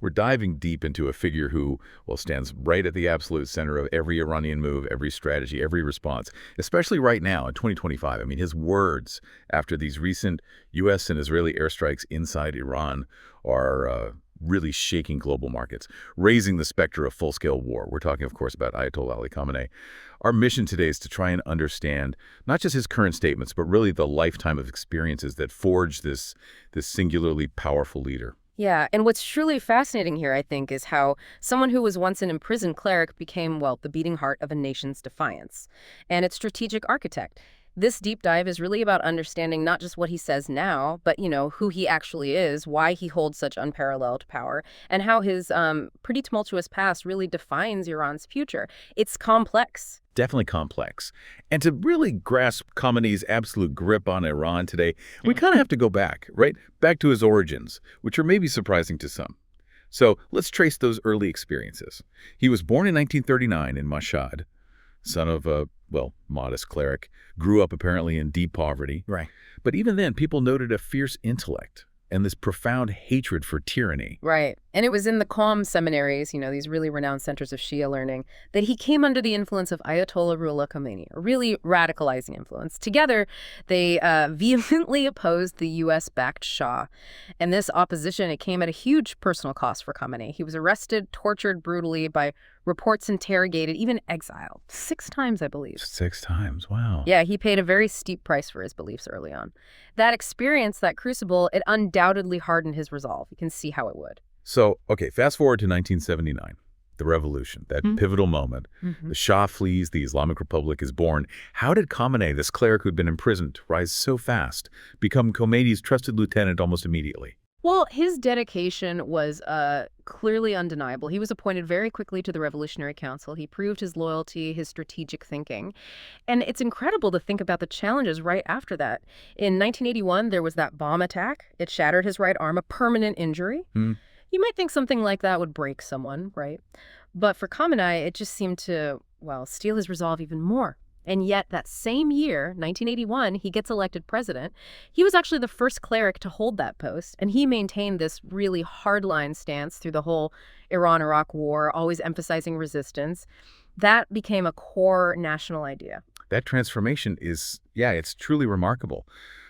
we're diving deep into a figure who, well, stands right at the absolute center of every Iranian move, every strategy, every response, especially right now in 2025. I mean, his words after these recent U.S. and Israeli airstrikes inside Iran are really shaking global markets, raising the specter of full-scale war. We're talking, of course, about Ayatollah Ali Khamenei. Our mission today is to try and understand not just his current statements, but really the lifetime of experiences that forged this singularly powerful leader. Yeah, and what's truly fascinating here, I think, is how someone who was once an imprisoned cleric became, well, the beating heart of a nation's defiance and its strategic architect. This deep dive is really about understanding not just what he says now, but, who he actually is, why he holds such unparalleled power, and how his pretty tumultuous past really defines Iran's future. It's complex. Definitely complex. And to really grasp Khamenei's absolute grip on Iran today, we kind of have to go back, right? Back to his origins, which are maybe surprising to some. So let's trace those early experiences. He was born in 1939 in Mashhad, son of a, well, modest cleric, grew up apparently in deep poverty. Right. But even then, people noted a fierce intellect and this profound hatred for tyranny. Right. And it was in the Qom seminaries, these really renowned centers of Shia learning, that he came under the influence of Ayatollah Ali Khamenei, a really radicalizing influence. Together, they vehemently opposed the U.S.-backed Shah. And this opposition, it came at a huge personal cost for Khamenei. He was arrested, tortured brutally, by reports interrogated, even exiled. 6 times, I believe. 6 times, wow. Yeah, he paid a very steep price for his beliefs early on. That experience, that crucible, it undoubtedly hardened his resolve. You can see how it would. So, okay, fast forward to 1979, the revolution, that pivotal moment. The Shah flees, the Islamic Republic is born. How did Khamenei, this cleric who'd been imprisoned, rise so fast, become Khomeini's trusted lieutenant almost immediately? Well, his dedication was clearly undeniable. He was appointed very quickly to the Revolutionary Council. He proved his loyalty, his strategic thinking. And it's incredible to think about the challenges right after that. In 1981, there was that bomb attack. It shattered his right arm, a permanent injury. You might think something like that would break someone, right? But for Khamenei, it just seemed to, well, steel his resolve even more. And yet that same year, 1981, he gets elected president. He was actually the first cleric to hold that post, and he maintained this really hardline stance through the whole Iran-Iraq war, always emphasizing resistance. That became a core national idea. That transformation is, yeah, it's truly remarkable.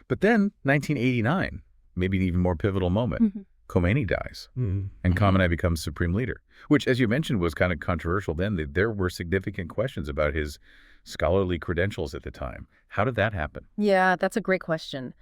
But then, 1989, maybe an even more pivotal moment. Khomeini dies, and Khamenei becomes supreme leader, which, as you mentioned, was kind of controversial then. There were significant questions about his scholarly credentials at the time. How did that happen? Yeah, that's a great question.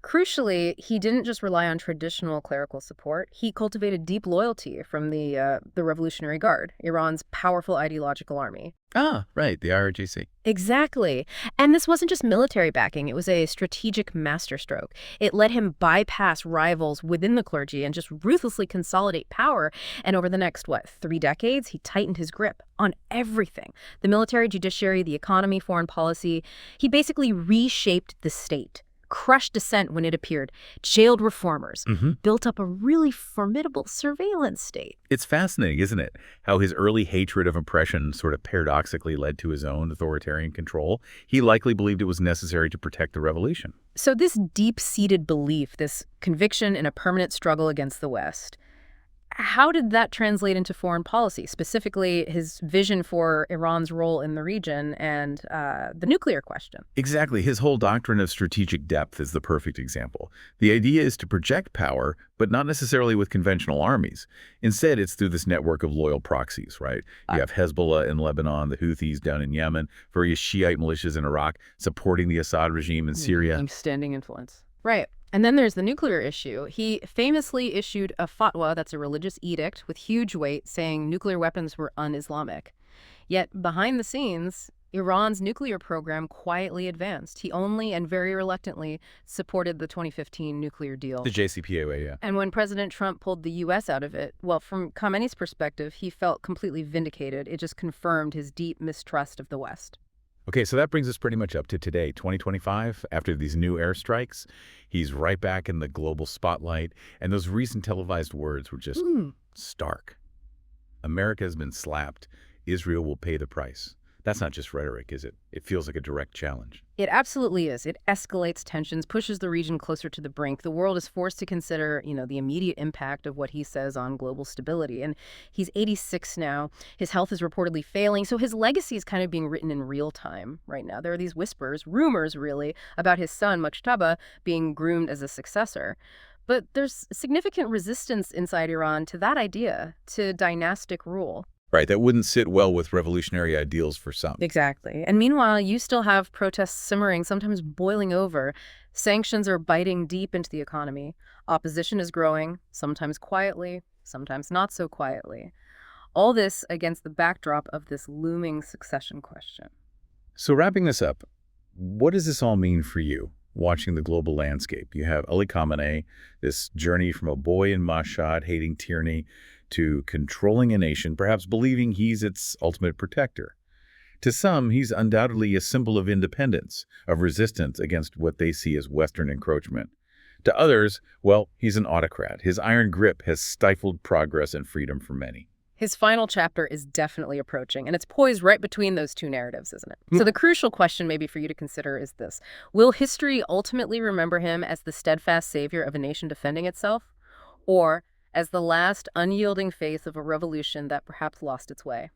Crucially, he didn't just rely on traditional clerical support. He cultivated deep loyalty from the Revolutionary Guard, Iran's powerful ideological army. Ah, right, the IRGC. Exactly. And this wasn't just military backing. It was a strategic masterstroke. It let him bypass rivals within the clergy and just ruthlessly consolidate power. And over the next, 3 decades, he tightened his grip on everything. The military, judiciary, the economy, foreign policy. He basically reshaped the state. Crushed dissent when it appeared, jailed reformers, built up a really formidable surveillance state. It's fascinating, isn't it? How his early hatred of oppression sort of paradoxically led to his own authoritarian control. He likely believed it was necessary to protect the revolution. So this deep-seated belief, this conviction in a permanent struggle against the West, how did that translate into foreign policy, specifically his vision for Iran's role in the region and the nuclear question? Exactly. His whole doctrine of strategic depth is the perfect example. The idea is to project power, but not necessarily with conventional armies. Instead, it's through this network of loyal proxies, right? You have Hezbollah in Lebanon, the Houthis down in Yemen, various Shiite militias in Iraq supporting the Assad regime in Syria. Extending influence. Right. And then there's the nuclear issue. He famously issued a fatwa, that's a religious edict with huge weight, saying nuclear weapons were un-Islamic. Yet behind the scenes, Iran's nuclear program quietly advanced. He only and very reluctantly supported the 2015 nuclear deal. The JCPOA, yeah. And when President Trump pulled the U.S. out of it, well, from Khamenei's perspective, he felt completely vindicated. It just confirmed his deep mistrust of the West. Okay, so that brings us pretty much up to today, 2025. After these new airstrikes, he's right back in the global spotlight. And those recent televised words were just stark. America has been slapped. Israel will pay the price. That's not just rhetoric, is it? It feels like a direct challenge. It absolutely is. It escalates tensions, pushes the region closer to the brink. The world is forced to consider, the immediate impact of what he says on global stability. And he's 86 now. His health is reportedly failing, so his legacy is kind of being written in real time right now. There are these whispers, rumors really, about his son, Mujtaba, being groomed as a successor. But there's significant resistance inside Iran to that idea, to dynastic rule. Right, that wouldn't sit well with revolutionary ideals for some. Exactly. And meanwhile, you still have protests simmering, sometimes boiling over. Sanctions are biting deep into the economy. Opposition is growing, sometimes quietly, sometimes not so quietly. All this against the backdrop of this looming succession question. So wrapping this up, what does this all mean for you, watching the global landscape? You have Ali Khamenei, this journey from a boy in Mashhad hating tyranny to controlling a nation, perhaps believing he's its ultimate protector. To some, he's undoubtedly a symbol of independence, of resistance against what they see as Western encroachment. To others, well, he's an autocrat. His iron grip has stifled progress and freedom for many. His final chapter is definitely approaching, and it's poised right between those two narratives, isn't it? So the crucial question maybe for you to consider is this. Will history ultimately remember him as the steadfast savior of a nation defending itself? Or as the last unyielding faith of a revolution that perhaps lost its way?